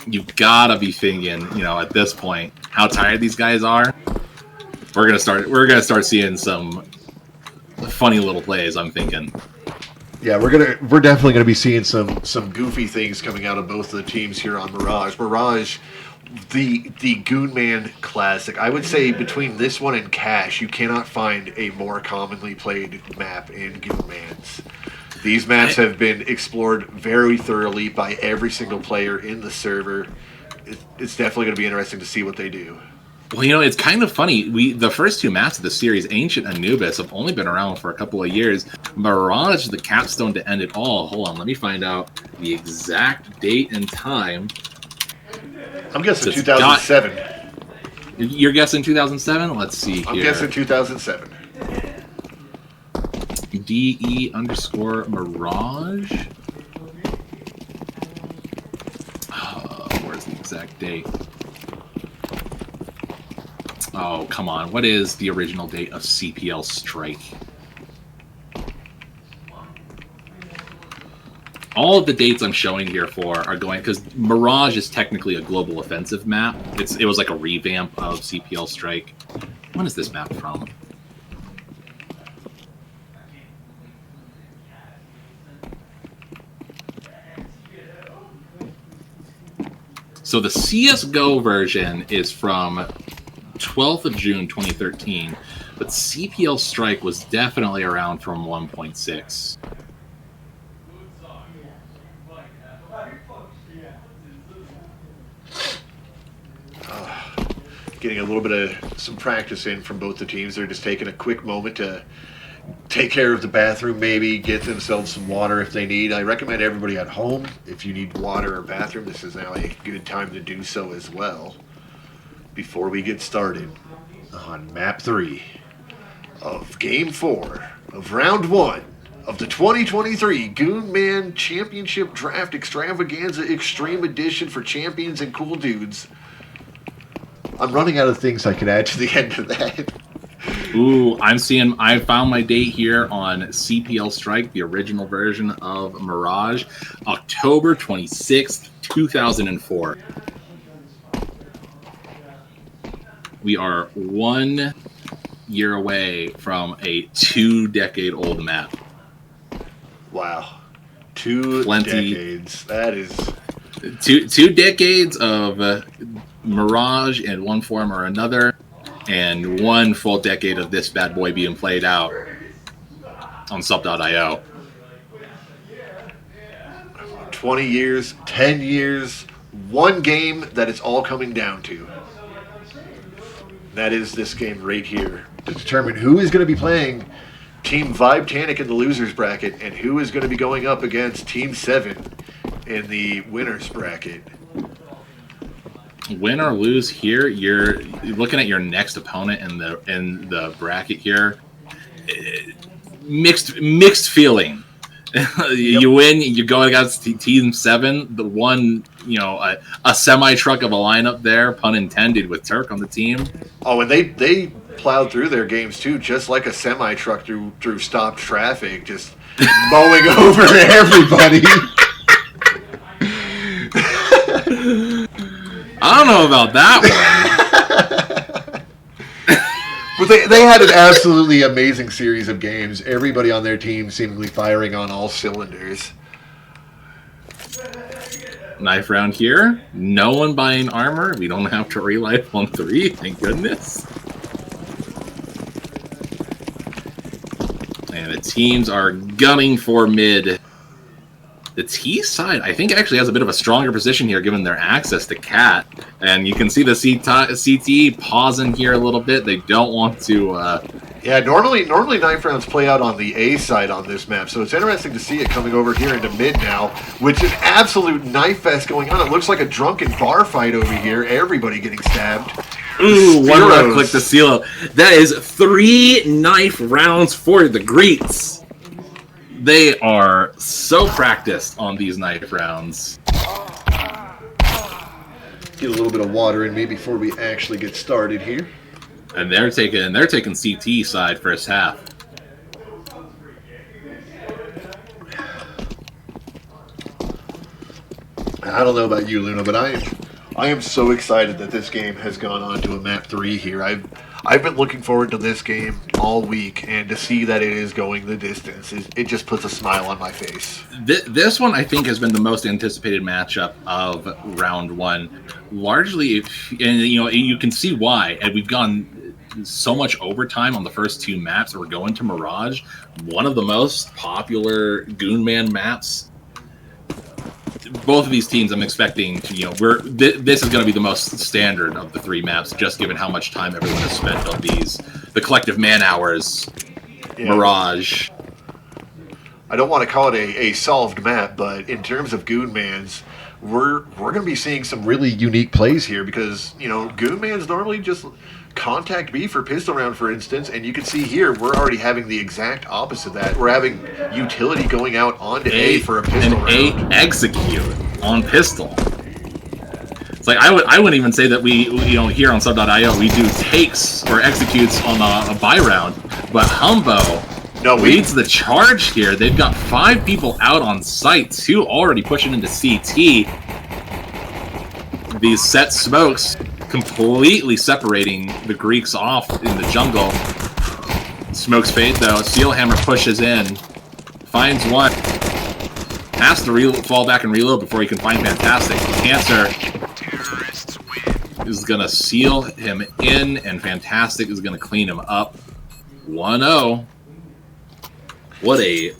you've got to be thinking, at this point, how tired these guys are. We're gonna start seeing some funny little plays, I'm thinking. Yeah, we're definitely gonna be seeing some goofy things coming out of both of the teams here on Mirage. Mirage, the Goonman classic. I would say between this one and Cash, you cannot find a more commonly played map in Goonmans. These maps have been explored very thoroughly by every single player in the server. It's definitely going to be interesting to see what they do. Well, it's kind of funny. The first two maps of the series, Ancient and Anubis, have only been around for a couple of years. Mirage, the capstone to end it all. Hold on, let me find out the exact date and time. I'm guessing 2007. You're guessing 2007? Let's see here. I'm guessing 2007. DE_Mirage? Where's the exact date? Oh, come on. What is the original date of CPL Strike? All of the dates I'm showing here are going, because Mirage is technically a global offensive map. It was like a revamp of CPL Strike. When is this map from? So the CSGO version is from 12th of June 2013, but CPL Strike was definitely around from 1.6. Getting a little bit of some practice in from both the teams. They're just taking a quick moment to take care of the bathroom, maybe get themselves some water if they need. I recommend everybody at home, if you need water or bathroom, this is now a good time to do so as well. Before we get started on map 3 of game 4 of round 1 of the 2023 Goonman Championship Draft Extravaganza Extreme Edition for champions and cool dudes. I'm running out of things I could add to the end of that. Ooh, I found my date here on CPL Strike, the original version of Mirage, October 26th, 2004. We are 1 year away from a 2-decade-old map. Wow. 2 decades. That is... Two decades of Mirage in one form or another, and 1 full decade of this bad boy being played out on sub.io. 20 years, 10 years, 1 game that it's all coming down to. That is this game right here to determine who is going to be playing Team Vibe Tanic in the losers bracket and who is going to be going up against Team 7 in the winners bracket. Win or lose here, you're looking at your next opponent in the bracket here. Mixed feeling. You win, you go against Team 7, the one, a semi truck of a lineup there, pun intended, with Turk on the team. Oh, and they plowed through their games too, just like a semi truck through stopped traffic, just mowing over everybody. I don't know about that one. But they had an absolutely amazing series of games. Everybody on their team seemingly firing on all cylinders. Knife round here. No one buying armor. We don't have to relight on 3. Thank goodness. And the teams are gunning for mid. The T side, I think, actually has a bit of a stronger position here, given their access to Cat. And you can see the CT pausing here a little bit. They don't want to... Yeah, normally knife rounds play out on the A side on this map, so it's interesting to see it coming over here into mid now, which is absolute knife fest going on. It looks like a drunken bar fight over here. Everybody getting stabbed. Ooh, one round click to seal. That is 3 knife rounds for the Greeks. They are so practiced on these knife rounds. Get a little bit of water in me before we actually get started here. And they're taking CT side first half. I don't know about you, Luna, but I am so excited that this game has gone on to a map 3 here. I've been looking forward to this game all week, and to see that it is going the distance, it just puts a smile on my face. This one, I think, has been the most anticipated matchup of round 1. Largely, and you can see why. And we've gone so much overtime on the first 2 maps, and we're going to Mirage, one of the most popular Goonman maps. Both of these teams, I'm expecting to, this is going to be the most standard of the 3 maps, just given how much time everyone has spent on the collective man hours. Yeah. Mirage. I don't want to call it a solved map, but in terms of Goonmans, we're going to be seeing some really unique plays here because, Goonmans normally just contact B for pistol round, for instance, and you can see here we're already having the exact opposite of that. We're having utility going out onto A for a pistol round. And A execute on pistol. It's like I wouldn't even say that we here on sub.io we do takes or executes on a buy round, but Humbo leads the charge here. They've got 5 people out on site, 2 already pushing into CT. These set smokes completely separating the Greeks off in the jungle. Smokes fade though. Steelhammer pushes in, finds one, has to fall back and reload before he can find Fantastic. Cancer is gonna seal him in, and Fantastic is gonna clean him up. 1-0. What a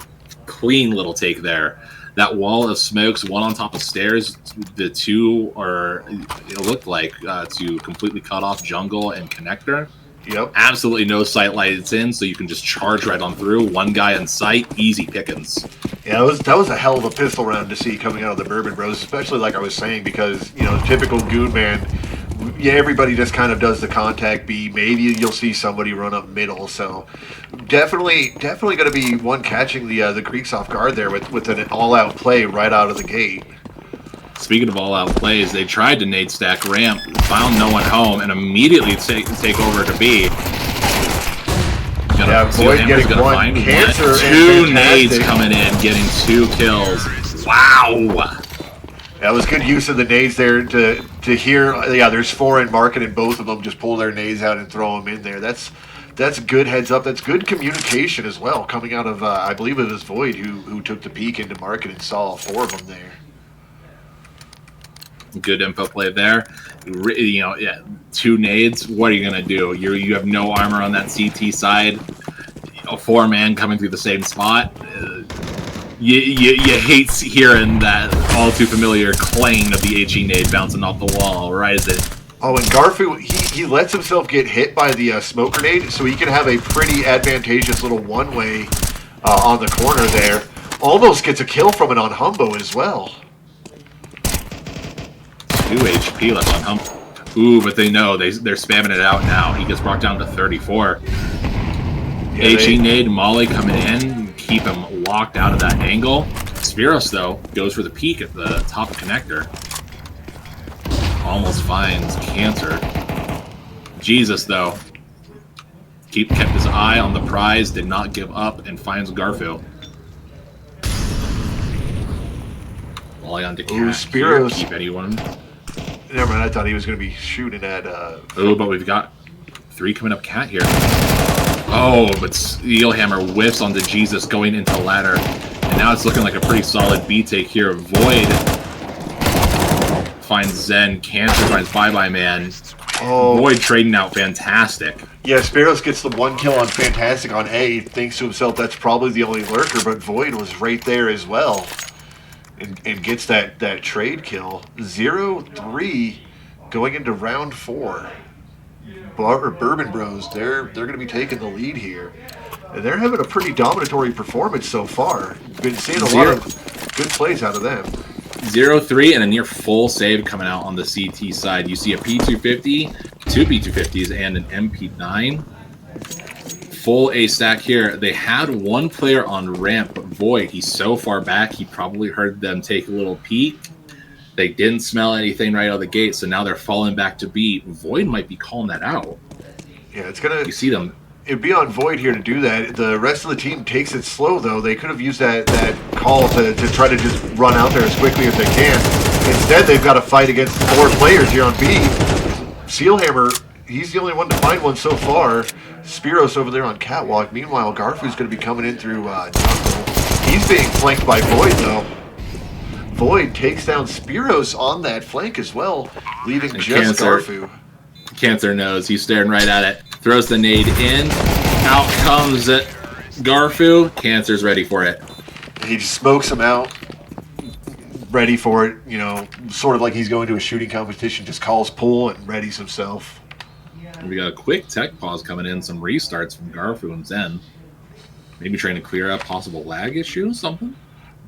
clean little take there. That wall of smokes, one on top of stairs, the 2 are, it looked like, to completely cut off jungle and connector. Yep. Absolutely no sight lights in, so you can just charge right on through. 1 guy in sight, easy pickings. Yeah, that was a hell of a pistol round to see coming out of the Bourbon Bros, especially like I was saying, because, typical Goonman, everybody just kind of does the contact B. Maybe you'll see somebody run up middle, so definitely going to be one catching the Greeks off guard there with an all-out play right out of the gate. Speaking of all-out plays, they tried to nade stack ramp, found no one home, and immediately take over to B. Void getting one. Cancer 2 nades coming in, getting 2 kills. Wow! That was good use of the nades there to hear. Yeah, there's 4 in market, and both of them just pull their nades out and throw them in there. That's good heads up. That's good communication as well, coming out of I believe it was Void who took the peek into market and saw 4 of them there. Good info play there. 2 nades. What are you gonna do? You have no armor on that CT side. A 4-man coming through the same spot. You hate hearing that all too familiar clang of the HE nade bouncing off the wall, right as it. Oh, and Garfu, he lets himself get hit by the smoke grenade, so he can have a pretty advantageous little one-way on the corner there. Almost gets a kill from it on Humbo as well. 2 HP left on Humbo. Ooh, but they know they're spamming it out now. He gets brought down to 34. Yeah, HE nade, Molly coming in, keep him locked out of that angle. Spiros, though, goes for the peek at the top connector. Almost finds Cancer. Jesus, though, kept his eye on the prize, did not give up, and finds Garfield. Molly on to Spiros. Keep anyone. Never mind, I thought he was going to be shooting at... Oh, but we've got 3 coming up Cat here. Oh, but Steelhammer whiffs onto Jesus going into ladder. And now it's looking like a pretty solid B take here. Void finds Zen. Cancer finds Bye-Bye Man. Oh. Void trading out Fantastic. Yeah, Spiros gets the 1 kill on Fantastic on A. Thinks to himself that's probably the only lurker, but Void was right there as well. And gets that trade kill. 0-3 going into round 4. Bourbon Bros, they're going to be taking the lead here. And they're having a pretty dominatory performance so far. Been seeing a lot of good plays out of them. 0-3 and a near full save coming out on the CT side. You see a P250, 2 P250s, and an MP9. Full A stack here. They had 1 player on ramp, but Void, he's so far back, he probably heard them take a little peek. They didn't smell anything right out of the gate, so now they're falling back to B. Void might be calling that out. Yeah, it's gonna. You see them. It'd be on Void here to do that. The rest of the team takes it slow, though. They could have used that call to try to just run out there as quickly as they can. Instead, they've got to fight against 4 players here on B. Steelhammer, he's the only one to find one so far. Spiros over there on Catwalk. Meanwhile, Garfu's going to be coming in through Jungle. He's being flanked by Void, though. Void takes down Spiros on that flank as well, leaving just Garfu. Cancer knows. He's staring right at it. Throws the nade in. Out comes it. Garfu. Cancer's ready for it. He just smokes him out. Ready for it, sort of like he's going to a shooting competition, just calls pull and readies himself. We got a quick tech pause coming in, some restarts from Garfu and Zen. Maybe trying to clear up possible lag issues, something?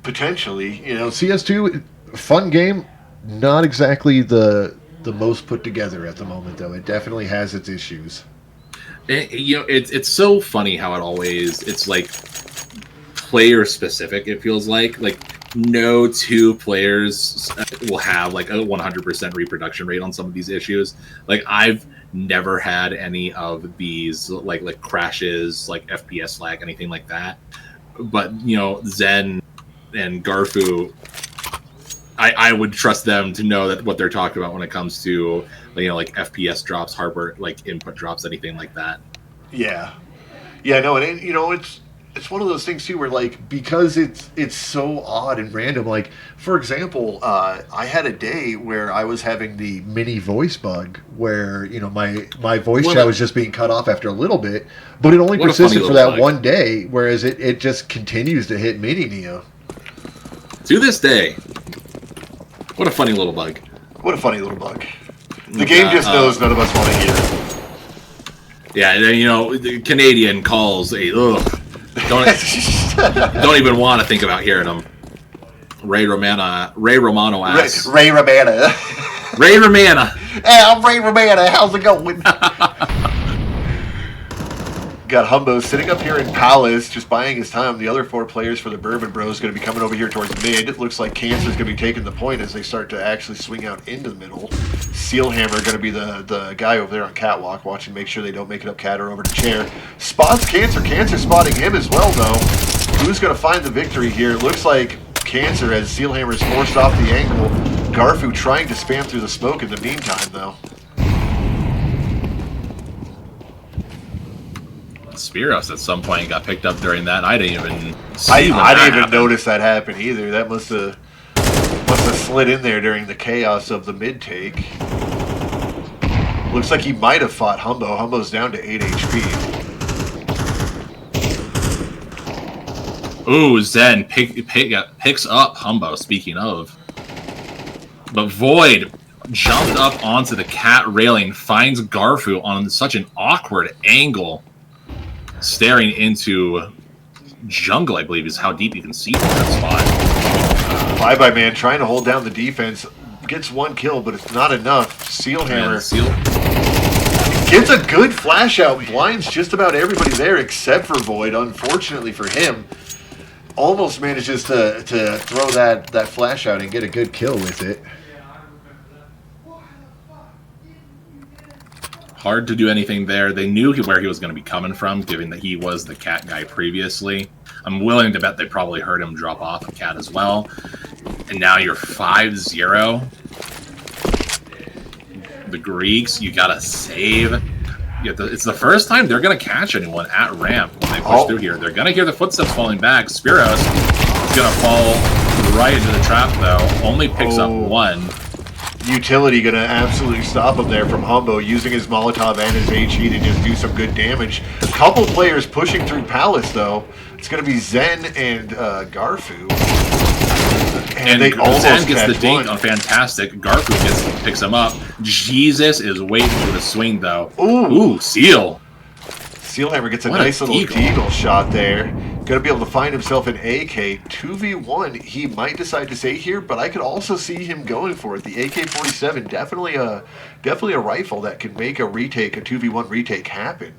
Potentially. CS2, fun game, not exactly the most put together at the moment, though. It definitely has its issues. It's so funny how it's like player specific, it feels like no 2 players will have like a 100% reproduction rate on some of these issues. Like I've never had any of these like crashes, like FPS lag, anything like that. But Zen and Garfu, I would trust them to know that what they're talking about when it comes to like FPS drops, hardware like input drops, anything like that. Yeah, no, and it's one of those things too where like because it's so odd and random. Like for example, I had a day where I was having the mini voice bug where my voice chat was just being cut off after a little bit, but it only persisted for that one day. Whereas it just continues to hit mini Neo to this day. What a funny little bug. What a funny little bug. The game just knows none of us want to hear it. Yeah, the Canadian calls a ugh. Don't even want to think about hearing them. Ray Romano asks. Ray Romano. Ray Romano. Hey, I'm Ray Romano. How's it going? Got Humbo sitting up here in Palace, just buying his time. The other 4 players for the Bourbon Bros going to be coming over here towards mid. It looks like Cancer's going to be taking the point as they start to actually swing out into the middle. Steelhammer going to be the guy over there on Catwalk, watching, make sure they don't make it up cat or over to chair. Spots Cancer. Cancer spotting him as well, though. Who's going to find the victory here? It looks like Cancer as Steelhammer's forced off the angle. Garfu trying to spam through the smoke in the meantime, though. Spiros at some point got picked up during that. I didn't even notice that happen either. That must have slid in there during the chaos of the mid take. Looks like he might have fought Humbo. Humbo's down to 8 HP. Ooh, Zen picks up Humbo, speaking of. But Void jumped up onto the cat railing, finds Garfu on such an awkward angle. Staring into jungle, I believe, is how deep you can see from that spot. Bye-bye, man. Trying to hold down the defense. Gets 1 kill, but it's not enough. Steelhammer gets a good flash out. Blinds just about everybody there except for Void. Unfortunately for him, almost manages to throw that flash out and get a good kill with it. Hard to do anything there. They knew where he was going to be coming from, given that he was the cat guy previously. I'm willing to bet they probably heard him drop off a cat as well. And now you're 5-0. The Greeks, you got to save. It's the first time they're going to catch anyone at ramp when they push through here. They're going to hear the footsteps falling back. Spiros is going to fall right into the trap, though. Only picks up 1. Utility going to absolutely stop him there from Humbo, using his Molotov and his HE to just do some good damage. A couple players pushing through Palace, though. It's going to be Zen and Garfu. And they almost Zen gets the dink one. on Fantastic. Garfu picks him up. Jesus is waiting for the swing, though. Ooh, Seal. Steelhammer gets a nice little deagle shot there. Going to be able to find himself an AK. 2v1, he might decide to stay here, but I could also see him going for it. The AK-47, definitely a rifle that can make a 2v1 retake happen.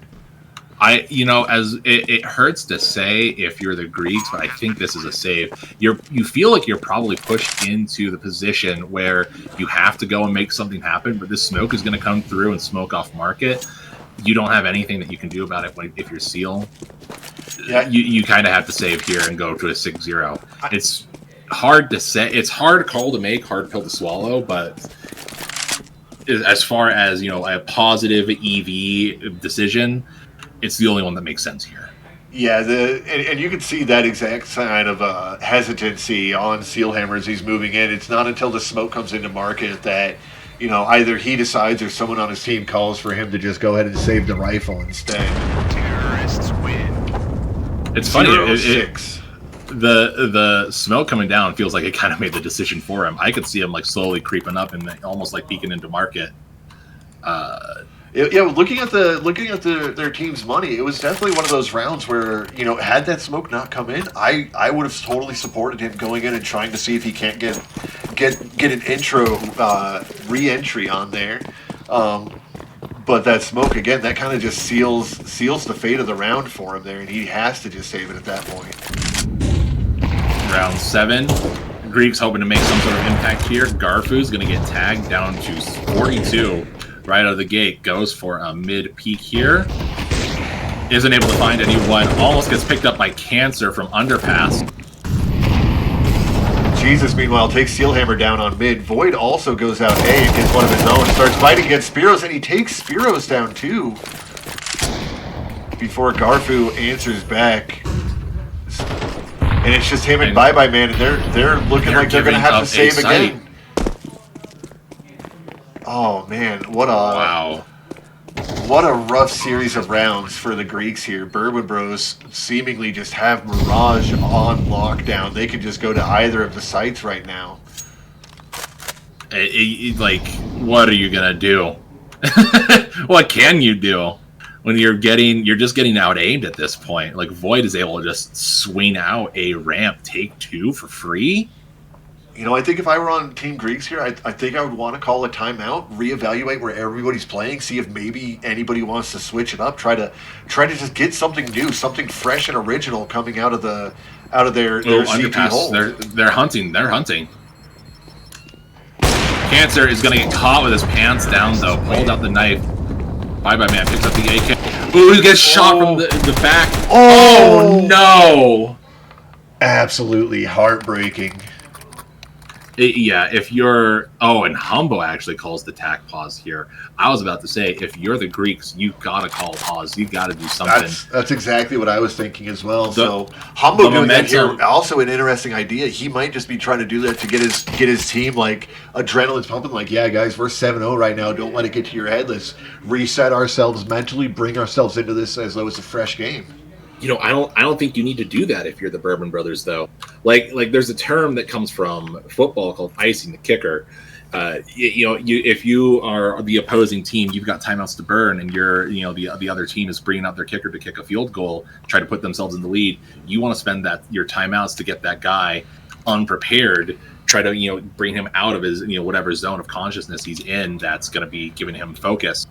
As it hurts to say if you're the Greeks, but I think this is a save. You feel like you're probably pushed into the position where you have to go and make something happen, but this smoke is going to come through and smoke off market. You don't have anything that you can do about it if you're Seal. Yeah, you kind of have to save here and go to a 6-0. hard to say. It's hard call to make, hard pill to swallow, but as far as, you know, a positive EV decision, it's the only one that makes sense here. Yeah, and you can see that exact sign of hesitancy on Steelhammer as he's moving in. It's not until the smoke comes into market that, you know, either he decides or someone on his team calls for him to just go ahead and save the rifle instead. Terrorists win. It's funny. 0-6. The smoke coming down feels like it kind of made the decision for him. I could see him like slowly creeping up and almost like peeking into market. Yeah, looking at their team's money, it was definitely one of those rounds where, you know, had that smoke not come in, I would have totally supported him going in and trying to see if he can't get an intro re-entry on there. But that smoke again, that kind of just seals the fate of the round for him there, and he has to just save it at that point. Round 7. Greeks hoping to make some sort of impact here. Garfu's going to get tagged down to 42 right out of the gate. Goes for a mid peek here. Isn't able to find anyone. Almost gets picked up by Cancer from Underpass. Jesus, meanwhile, takes Steelhammer down on mid. Void also goes out A and gets one of his own. Starts fighting against Spiros, and he takes Spiros down too. Before Garfu answers back. And it's just him and Bye-Bye Man, and they're looking like they're going to have to save again. Oh, man, what a rough series of rounds for the Greeks here. Bourbon Bros seemingly just have Mirage on lockdown. They could just go to either of the sites right now. Like, what are you going to do? What can you do? When you're just getting out-aimed at this point. Like, Void is able to just swing out a ramp, take 2 for free. You know, I think if I were on Team Greeks here, I think I would want to call a timeout, reevaluate where everybody's playing, see if maybe anybody wants to switch it up, try to just get something new, something fresh and original coming out of their CT hole. They're hunting. Cancer is going to get caught with his pants down, though. Pulled out the knife. Bye-Bye Man picks up the AK. Ooh, he gets shot from the back. Oh, no! Absolutely heartbreaking. If you're... Oh, and Humbo actually calls the tack pause here. I was about to say, if you're the Greeks, you gotta call pause. You gotta do something. That's exactly what I was thinking as well. So Humbo doing that here, also an interesting idea. He might just be trying to do that to get his team, like, adrenaline's pumping. Like, yeah, guys, we're 7-0 right now. Don't let it get to your head. Let's reset ourselves mentally, bring ourselves into this as though it's a fresh game. You know, I don't think you need to do that if you're the Bourbon Brothers, though. Like there's a term that comes from football called icing the kicker. If you are the opposing team, you've got timeouts to burn, and the other team is bringing out their kicker to kick a field goal, try to put themselves in the lead. You want to spend your timeouts to get that guy unprepared, try to bring him out of his whatever zone of consciousness he's in. That's going to be giving him focus.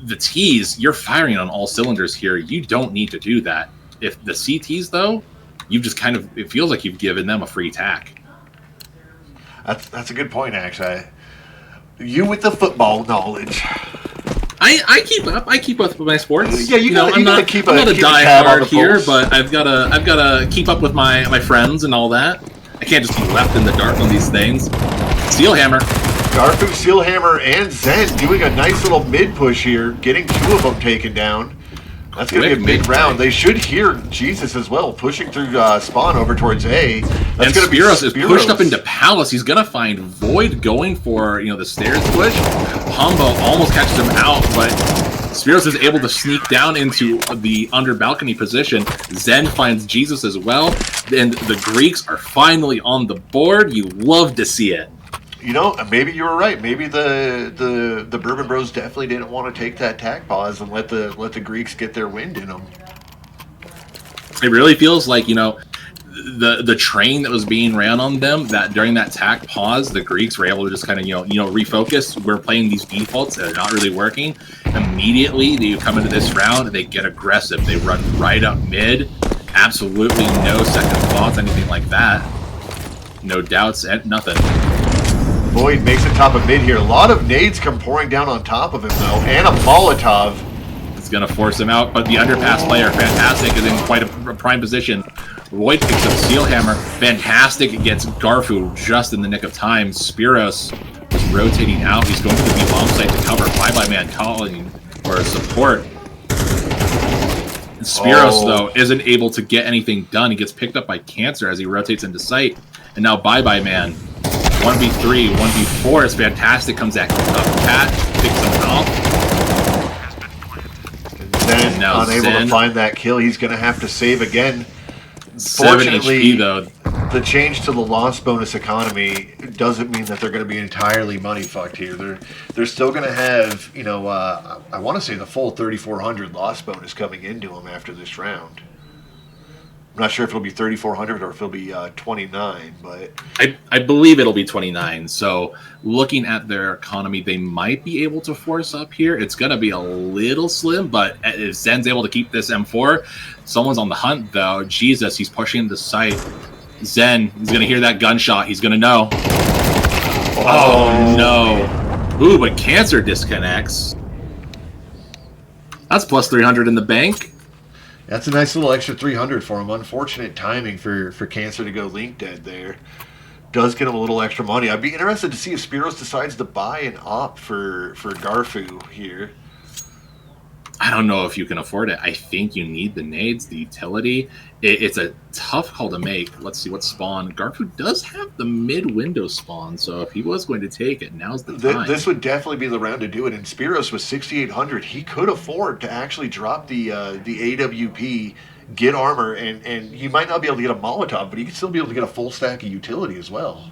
The T's, you're firing on all cylinders here. You don't need to do that. If the CTs, though, you've just it feels like you've given them a free tack. That's a good point, actually. You with the football knowledge. I keep up. I keep up with my sports. Yeah, I'm not a diehard here, but I've gotta keep up with my friends and all that. I can't just be left in the dark on these things. Steelhammer. Garfu, Steelhammer, and Zen doing a nice little mid-push here, getting 2 of them taken down. That's going to be a big round. They should hear Jesus as well, pushing through spawn over towards A. That's going to be Spiros is pushed up into Palace. He's going to find Void going for the stairs push. Humbo almost catches him out, but Spiros is able to sneak down into the under balcony position. Zen finds Jesus as well. And the Greeks are finally on the board. You love to see it. You know, maybe you were right. Maybe the Bourbon Bros definitely didn't want to take that tack pause and let the Greeks get their wind in them. It really feels like the train that was being ran on them. That during that tack pause, the Greeks were able to just kind of refocus. We're playing these defaults that are not really working. Immediately, they come into this round, they get aggressive. They run right up mid. Absolutely no second thoughts, anything like that. No doubts, nothing. Void makes it top of mid here. A lot of nades come pouring down on top of him, though, and a Molotov. It's going to force him out, but the underpass player, Fantastic, is in quite a prime position. Void picks up Steelhammer. Fantastic gets Garfu just in the nick of time. Spiros is rotating out. He's going to the B-bomb site to cover. Bye-bye man calling for support. Spiros, though, isn't able to get anything done. He gets picked up by Cancer as he rotates into sight. And now Bye-bye man. 1v3, 1v4 as Fantastic comes at Cat, picks him out. Zen unable to find that kill. He's going to have to save again. 7 HP, though. The change to the loss bonus economy doesn't mean that they're going to be entirely money fucked here. They're still going to have, you know, I want to say the full 3,400 loss bonus coming into them after this round. I'm not sure if it'll be 3,400 or if it'll be 29, but I believe it'll be 29. So looking at their economy, they might be able to force up here. It's going to be a little slim, but if Zen's able to keep this M4, someone's on the hunt, though. Jesus, he's pushing the site. Zen, he's going to hear that gunshot. He's going to know. Oh, no. Ooh, but Cancer disconnects. That's plus 300 in the bank. That's a nice little extra 300 for him. Unfortunate timing for Cancer to go link dead there. Does get him a little extra money. I'd be interested to see if Spiros decides to buy and opt for Garfu here. I don't know if you can afford it. I think you need the nades, the utility. It's a tough call to make. Let's see what spawn. Garfu does have the mid-window spawn, so if he was going to take it, now's the time. This would definitely be the round to do it. And Spiros with 6,800, he could afford to actually drop the AWP, get armor, and he might not be able to get a Molotov, but he could still be able to get a full stack of utility as well.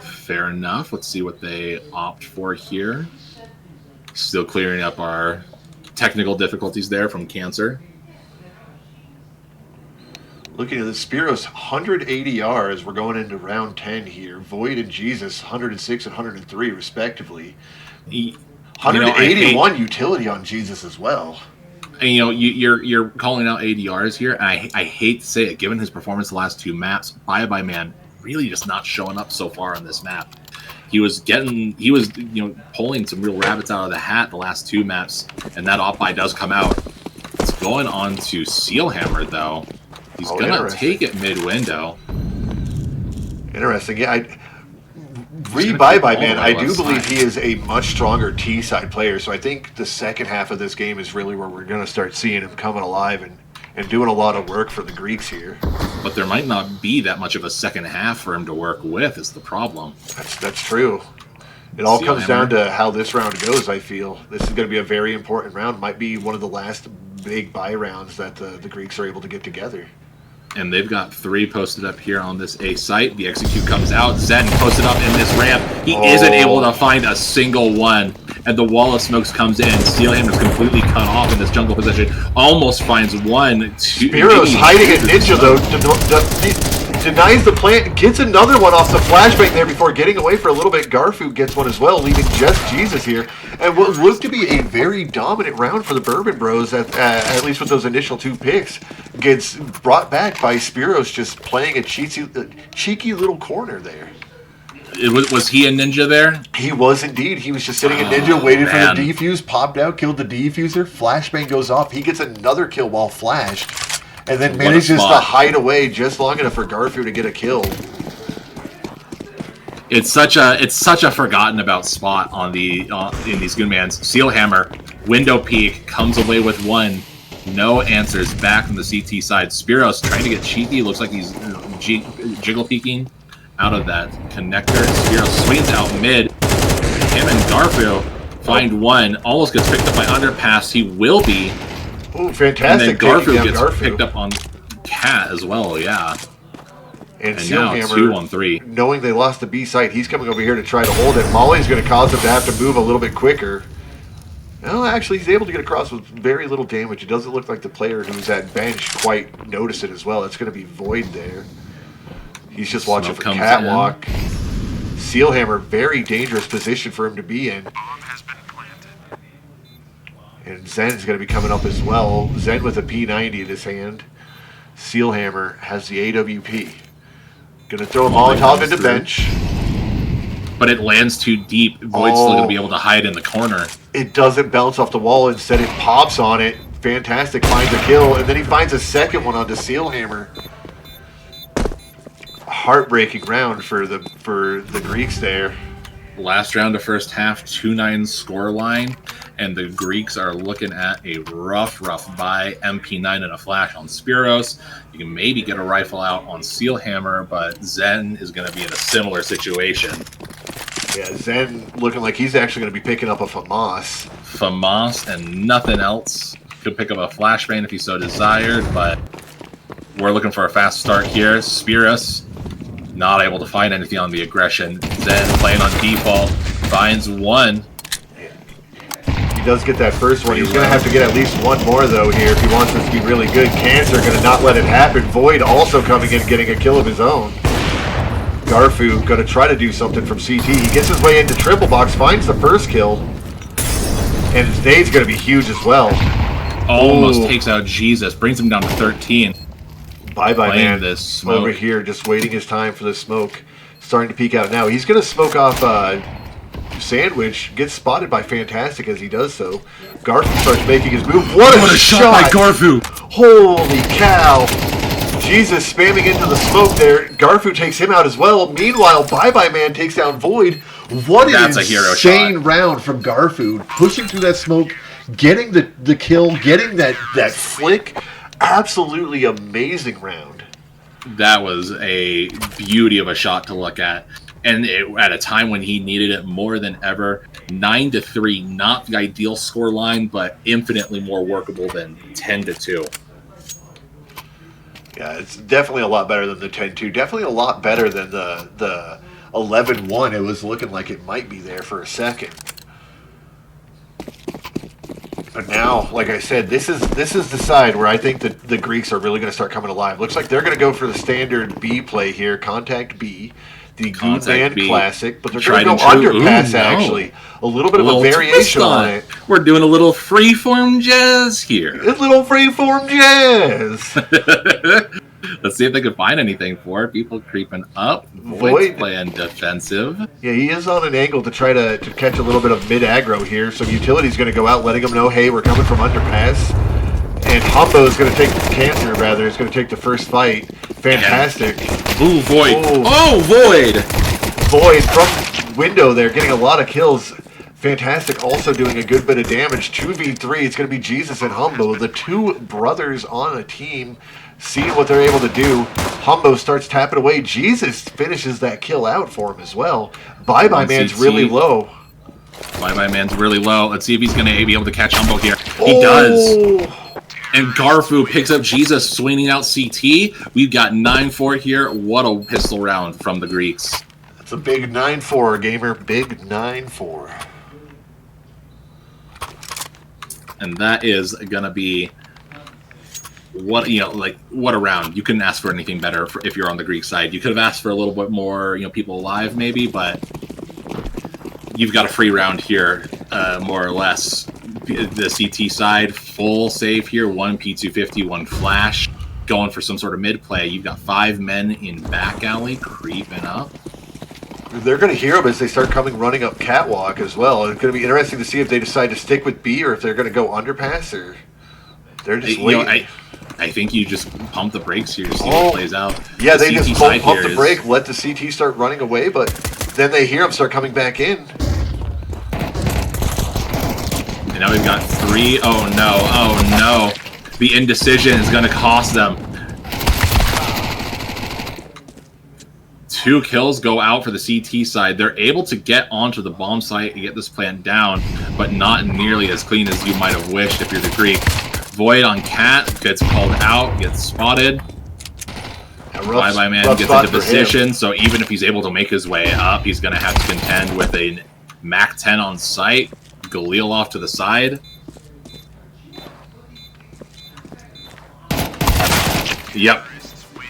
Fair enough. Let's see what they opt for here. Still clearing up our technical difficulties there from Cancer. Looking at the Spiros, 180 Rs. We're going into round 10 here. Void and Jesus, 106 and 103 respectively. 181 utility on Jesus as well. And you're calling out ADRs here, and I hate to say it, given his performance the last two maps, Bye-bye man really just not showing up so far on this map. He was pulling some real rabbits out of the hat the last two maps, and that op-buy does come out. It's going on to Steelhammer, though. He's gonna take it mid-window. Interesting. Yeah, Bye-bye man, I do believe he is a much stronger T-side player, so I think the second half of this game is really where we're going to start seeing him coming alive and doing a lot of work for the Greeks here. But there might not be that much of a second half for him to work with is the problem. That's true. It all comes down to how this round goes, I feel. This is going to be a very important round. Might be one of the last big buy rounds that the Greeks are able to get together. And they've got 3 posted up here on this A site. The execute comes out. Zen posted up in this ramp. He isn't able to find a single one. And the wall of smokes comes in. Steelhammer's completely cut off in this jungle position. Almost finds one. Spiros hiding at Ninja, though. Denies the plant. Gets another one off the flashbang there before getting away for a little bit. Garfu gets one as well, leaving just Jesus here. And what looked to be a very dominant round for the Bourbon Bros, at least with those initial 2 picks, gets brought back by Spiros just playing a cheeky little corner there. Was he a ninja there? He was indeed. He was just sitting a ninja, waited for the defuse, popped out, killed the defuser, flashbang goes off. He gets another kill while flashed, and then manages to hide away just long enough for Garfu to get a kill. It's such a forgotten about spot on the in these Goonmans. Steelhammer, window peek, comes away with one. No answers back from the CT side. Spiros trying to get cheeky. Looks like he's jiggle peeking out of that connector. Spiros swings out mid. Him and Garfu find one. Almost gets picked up by underpass. He will be. Oh, fantastic! And then Garfu gets picked up on Cat as well. Yeah. And now 2-on-3. Knowing they lost the B site, he's coming over here to try to hold it. Molly's going to cause him to have to move a little bit quicker. No, actually, he's able to get across with very little damage. It doesn't look like the player who's at bench quite noticed it as well. It's going to be Void there. He's just watching for Catwalk. Steelhammer, very dangerous position for him to be in. And Zen's going to be coming up as well. Zen with a P90 in his hand. Steelhammer has the AWP. Going to throw a Molotov into bench. But it lands too deep. Void's still going to be able to hide in the corner. it doesn't bounce off the wall. Instead, it pops on it. Fantastic, finds a kill, and then he finds a second one onto Sealhammer. Heartbreaking round for the Greeks there. Last round of first half, 2-9 score line, and the Greeks are looking at a rough buy. MP9 and a flash on Spiros. You can maybe get a rifle out on Sealhammer, but Zen is going to be in a similar situation. Yeah, Zen looking like he's actually going to be picking up a FAMAS. FAMAS and nothing else. Could pick up a flashbang if he so desired, but we're looking for a fast start here. Spiros not able to find anything on the aggression. Zen playing on default, finds one. He does get that first one. He's going to have to get at least one more, though, here if he wants this to be really good. Cancer going to not let it happen. Void also coming in, getting a kill of his own. Garfu going to try to do something from CT. He gets his way into triple box, finds the first kill. And his nade's going to be huge as well. Almost takes out Jesus, brings him down to 13. Bye-bye, man. This smoke. Over here, just waiting his time for the smoke. Starting to peek out now. He's going to smoke off Sandwich. Gets spotted by Fantastic as he does so. Garfu starts making his move. What a shot by Garfu! Holy cow! Jesus spamming into the smoke there. Garfu takes him out as well. Meanwhile, Bye-Bye Man takes down Void. What an insane round from Garfu. Pushing through that smoke, getting the kill, getting that flick. Absolutely amazing round. That was a beauty of a shot to look at. And at a time when he needed it more than ever. 9-3, not the ideal score line, but infinitely more workable than 10-2. Yeah, it's definitely a lot better than the 10-2. Definitely a lot better than the 11-1. It was looking like it might be there for a second. But now, like I said, this is the side where I think that the Greeks are really going to start coming alive. Looks like they're going to go for the standard B play here, Contact B, the Goonman Classic, but they're going to go Underpass, actually. A little bit of a variation on it. We're doing a little freeform jazz here. A little freeform jazz. Let's see if they can find anything for it. People creeping up. Void's playing defensive. Yeah, he is on an angle to try to catch a little bit of mid-aggro here. So Utility's going to go out, letting him know, hey, we're coming from Underpass. And Humbo is going to take Cancer, rather. Is going to take the first fight. Fantastic. Ooh, Void. Oh, Void! Void from window there, getting a lot of kills. Fantastic, also doing a good bit of damage. 2v3, it's going to be Jesus and Humbo, the two brothers on a team, seeing what they're able to do. Humbo starts tapping away. Jesus finishes that kill out for him as well. Bye-Bye Man's really low. Bye-Bye Man's really low. Let's see if he's going to be able to catch Humbo here. He does. And Garfu picks up Jesus, swinging out CT. We've got 9-4 here. What a pistol round from the Greeks. That's a big 9-4, gamer. Big 9-4. And that is gonna be what a round. You couldn't ask for anything better if you're on the Greek side. You could have asked for a little bit more, people alive maybe, but you've got a free round here, more or less. The CT side, full save here. 1 P250, 1 flash, going for some sort of mid play. You've got 5 men in back alley creeping up. They're going to hear them as they start running up catwalk as well. It's going to be interesting to see if they decide to stick with B or if they're going to go underpass or they're just waiting. I think you just pump the brakes here to see what plays out. Yeah, they just pump the brake, let the CT start running away, but then they hear them start coming back in. And now we've got 3. Oh no. The indecision is going to cost them. 2 kills go out for the CT side. They're able to get onto the bomb site and get this plant down, but not nearly as clean as you might have wished if you're the Greek. Void on Cat gets called out, gets spotted. Bye-Bye Man gets into position, so even if he's able to make his way up, he's going to have to contend with a MAC-10 on site. Galil off to the side. Yep.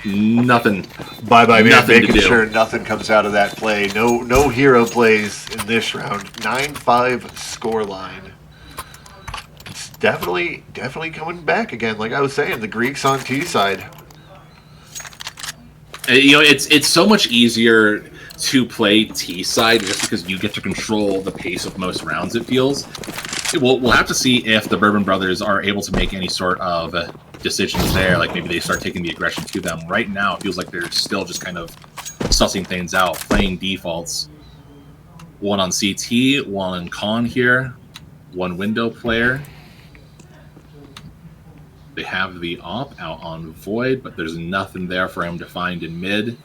Nothing. Bye-Bye Man making sure nothing comes out of that play. No hero plays in this round. 9-5 scoreline. It's definitely coming back again. Like I was saying, the Greeks on T side. It's so much easier to play T side just because you get to control the pace of most rounds, it feels. We'll have to see if the Bourbon brothers are able to make any sort of decisions there, like maybe they start taking the aggression to them. Right now, it feels like they're still just kind of sussing things out, playing defaults. One on CT, one on Con here, one window player. They have the op out on Void, but there's nothing there for him to find in mid.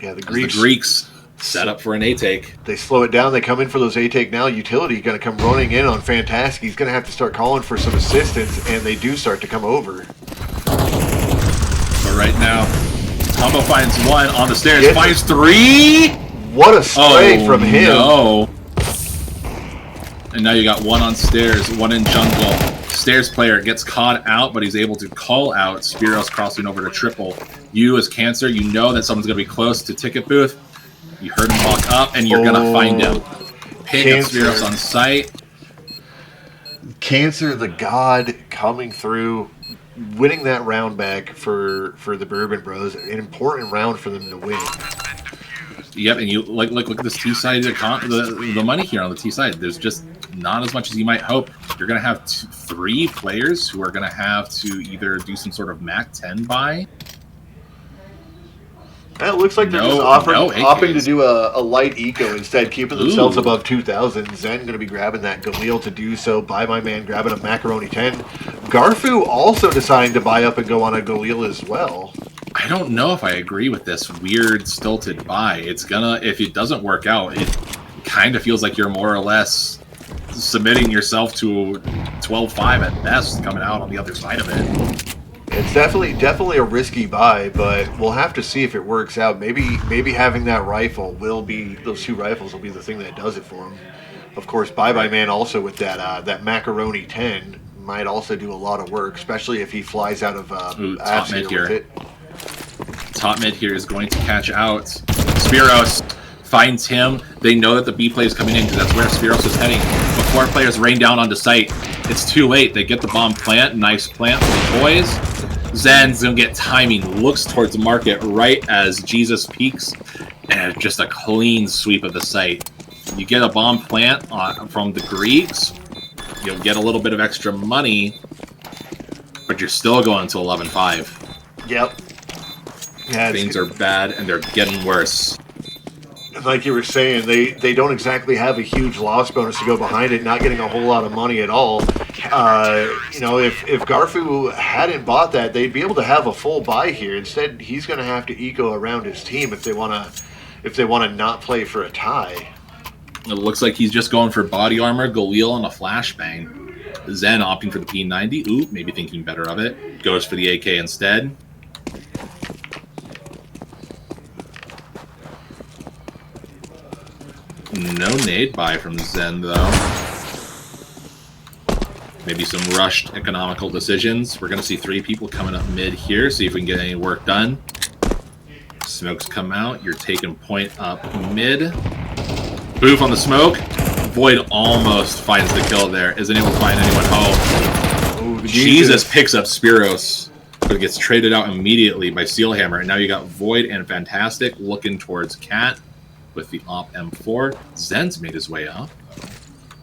Yeah, the Greeks set up for an A-take. They slow it down. They come in for those A-take now. Utility going to come running in on Fantastic. He's going to have to start calling for some assistance, and they do start to come over. But right now, Combo finds one on the stairs, finds three! What a spray from him. No. And now you got one on stairs, one in jungle. Stairs player gets caught out, but he's able to call out Spiros crossing over to triple. You as Cancer, you know that someone's going to be close to ticket booth. You heard him walk up, and you're going to find him. Pick up Spiros on sight. Cancer, the god, coming through, winning that round back for the Bourbon Bros. An important round for them to win. Yep, and you look at this T side, the money here on the T side. There's just not as much as you might hope. You're going to have three players who are going to have to either do some sort of Mac 10 buy. It looks like they're just opting to do a light eco instead, keeping themselves above 2,000. Zen going to be grabbing that Galil to do so. By my man grabbing a Macaroni 10. Garfu also deciding to buy up and go on a Galil as well. I don't know if I agree with this weird stilted buy. It's gonna, if it doesn't work out, it kind of feels like you're more or less submitting yourself to 12-5 at best coming out on the other side of it. It's definitely a risky buy, but we'll have to see if it works out. Maybe having that rifle will be, those two rifles will be the thing that does it for him. Of course, Bye Man also with that Macaroni 10 might also do a lot of work, especially if he flies out of top mid here. Top mid here is going to catch out. Spiros finds him. They know that the B play is coming in because that's where Spiros is heading. Before players rain down onto site, it's too late. They get the bomb plant. Nice plant for the boys. Zen's going to get timing. Looks towards the market right as Jesus peaks. And just a clean sweep of the site. You get a bomb plant from the Greeks. You'll get a little bit of extra money. But you're still going to 11-5. Yep. Yeah, things are bad, and they're getting worse. Like you were saying, they don't exactly have a huge loss bonus to go behind it, not getting a whole lot of money at all. You know, if Garfu hadn't bought that, they'd be able to have a full buy here. Instead, he's going to have to eco around his team if they want to not play for a tie. It looks like he's just going for body armor, Galil, and a flashbang. Zen opting for the P90. Ooh, maybe thinking better of it. Goes for the AK instead. No nade buy from Zen, though. Maybe some rushed economical decisions. We're going to see three people coming up mid here, see if we can get any work done. Smokes come out. You're taking point up mid. Boof on the smoke. Void almost finds the kill there. Isn't able to find anyone. Oh, Jesus picks up Spiros. But it gets traded out immediately by Steelhammer. And now you got Void and Fantastic looking towards Cat with the Op M4. Zen's made his way up.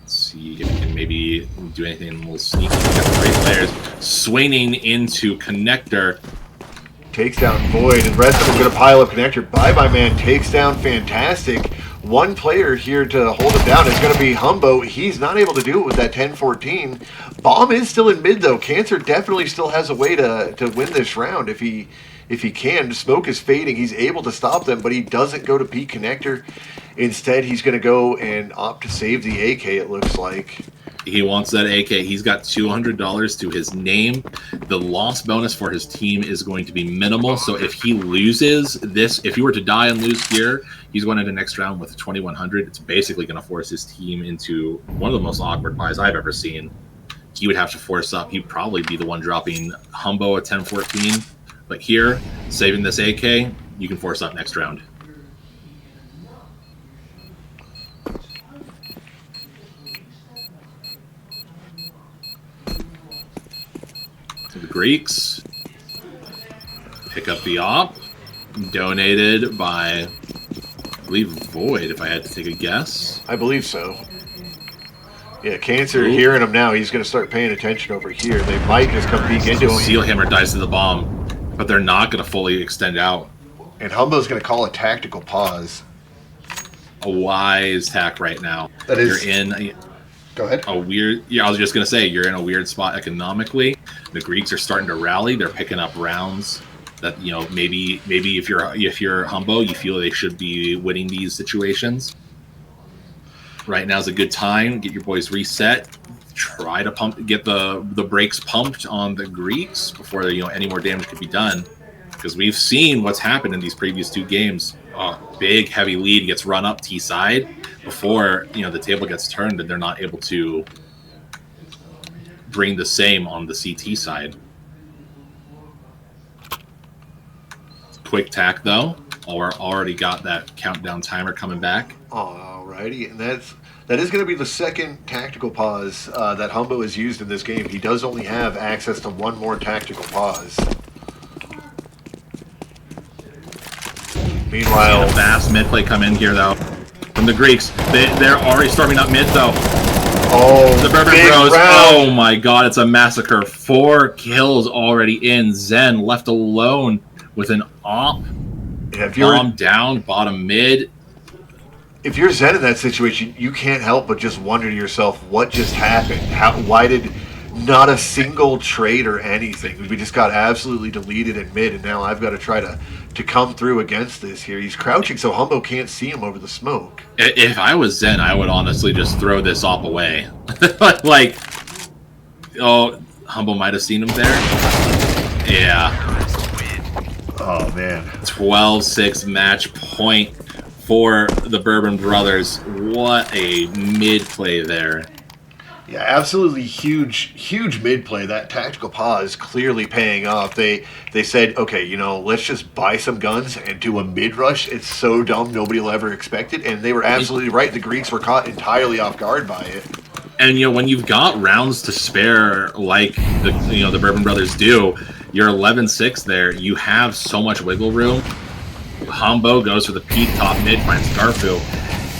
Let's see if he can maybe do anything a little sneaky. Got the great players swinging into Connector. Takes down Void, and the rest of them going to pile up Connector. Bye Man takes down Fantastic. One player here to hold him down is going to be Humbo. He's not able to do it with that 10-14. Bomb is still in mid, though. Cancer definitely still has a way to win this round if he can. Smoke is fading. He's able to stop them, but he doesn't go to P Connector. Instead, he's going to go and opt to save the AK, it looks like. He wants that AK. He's got $200 to his name. The loss bonus for his team is going to be minimal. So if he loses this, if he were to die and lose here, he's going into the next round with 2,100. It's basically going to force his team into one of the most awkward buys I've ever seen. He would have to force up. He'd probably be the one dropping Humbo at 10-14. But here, saving this AK, you can force up next round. So the Greeks pick up the op, donated by believe Void, if I had to take a guess. I believe so. Yeah, Cancer hearing him now. He's going to start paying attention over here. They might just come peek into him. Seal Hammer dies to the bomb, but they're not going to fully extend out. And Humbo's going to call a tactical pause. A wise tack right now. That is. You're in Go ahead. a weird. Yeah, I was just going to say you're in a weird spot economically. The Greeks are starting to rally. They're picking up rounds that maybe if you're Humbo, you feel they should be winning these situations. Right now is a good time. Get your boys reset. Try to get the brakes pumped on the Greeks before any more damage could be done. Because we've seen what's happened in these previous 2 games. A big, heavy lead gets run up T side before the table gets turned, and they're not able to bring the same on the CT side. Quick tack though. Already got that countdown timer coming back. Alrighty, and that is going to be the second tactical pause that Humbo has used in this game. He does only have access to 1 more tactical pause. Meanwhile, a fast mid play come in here though from the Greeks. They're already storming up mid though. Oh, the Bourbon Bros. Oh my God, it's a massacre. 4 kills already in. Zen left alone with an op. Bomb down, bottom mid. If you're Zen in that situation, you can't help but just wonder to yourself, what just happened? Why did not a single trade or anything? We just got absolutely deleted in mid, and now I've got to try to come through against this here. He's crouching so Humbo can't see him over the smoke. If I was Zen, I would honestly just throw this op away. Humbo might have seen him there. Yeah. Oh, man. 12-6 match point for the Bourbon Brothers. What a mid play there. Yeah, absolutely huge mid play. That tactical pause clearly paying off. They said, okay, let's just buy some guns and do a mid rush. It's so dumb, nobody will ever expect it. And they were absolutely right. The Greeks were caught entirely off guard by it. And when you've got rounds to spare, like the Bourbon Brothers do, you're 11-6 there. You have so much wiggle room. Humbo goes for the peak top mid, finds Garfu.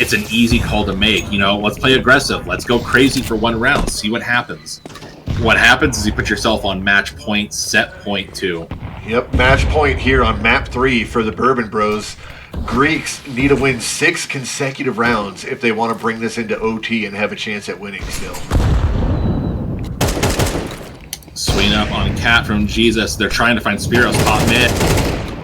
It's an easy call to make. Let's play aggressive. Let's go crazy for 1 round. See what happens. What happens is you put yourself on match point, set point 2. Yep, match point here on map 3 for the Bourbon Bros. Greeks need to win 6 consecutive rounds if they want to bring this into OT and have a chance at winning still. Swing up on Cat from Jesus. They're trying to find Spiros top mid.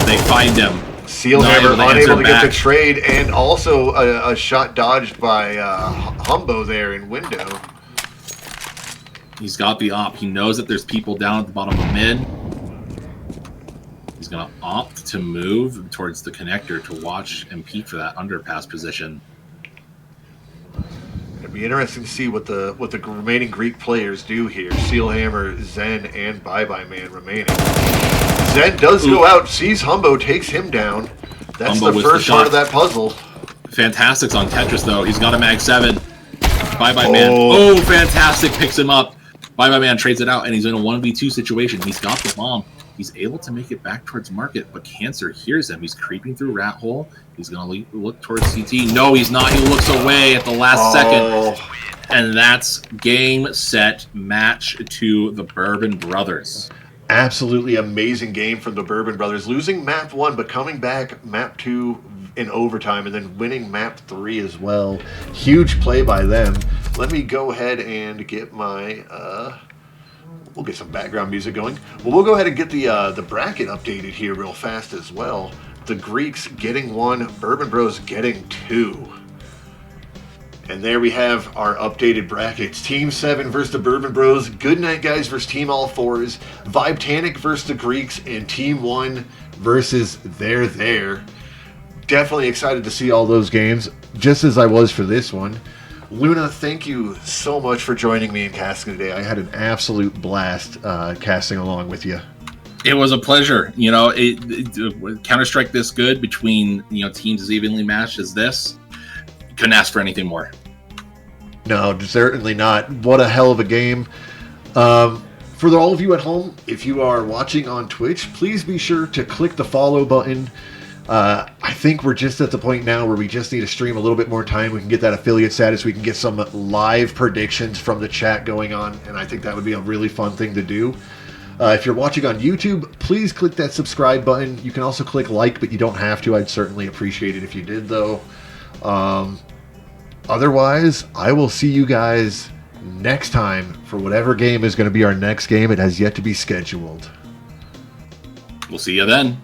They find him. Seal Hammer unable to get the trade, and also a shot dodged by Humbo there in window. He's got the op. He knows that there's people down at the bottom of mid. He's going to opt to move towards the connector to watch and peek for that underpass position. It'd be interesting to see what the remaining Greek players do here. Seal Hammer, Zen, and Bye Bye Man remaining. Zen does go out, sees Humbo, takes him down. That's Humbo the first part of that puzzle. Fantastic's on Tetris though. He's got a mag 7. Bye Bye Man. Oh, Fantastic picks him up. Bye Bye Man trades it out, and he's in a 1v2 situation. He's got the bomb. He's able to make it back towards market, but Cancer hears him. He's creeping through rat hole. He's going to look towards CT. No, he's not. He looks away at the last second. And that's game, set, match to the Bourbon Brothers. Absolutely amazing game from the Bourbon Brothers. Losing map 1, but coming back map 2 in overtime, and then winning map 3 as well. Huge play by them. Let me go ahead and get my... We'll get some background music going. Well, we'll go ahead and get the bracket updated here real fast as well. The Greeks getting 1, Bourbon Bros getting 2. And there we have our updated brackets. Team 7 versus the Bourbon Bros. Good Night Guys versus Team All Fours. Vibetanic versus the Greeks. And Team 1 versus They're There. Definitely excited to see all those games, just as I was for this one. Luna, thank you so much for joining me in casting today. I had an absolute blast casting along with you. It was a pleasure. Counter-Strike this good between teams as evenly matched as this. Couldn't ask for anything more. No, certainly not. What a hell of a game. For all of you at home, if you are watching on Twitch, please be sure to click the follow button. I I think we're just at the point now where we just need to stream a little bit more time. We can get that affiliate status. We can get some live predictions from the chat going on, and I think that would be a really fun thing to do. If you're watching on YouTube, please click that subscribe button. You can also click like, but you don't have to. I'd certainly appreciate it if you did, though. Otherwise, I will see you guys next time for whatever game is going to be our next game. It has yet to be scheduled. We'll see you then.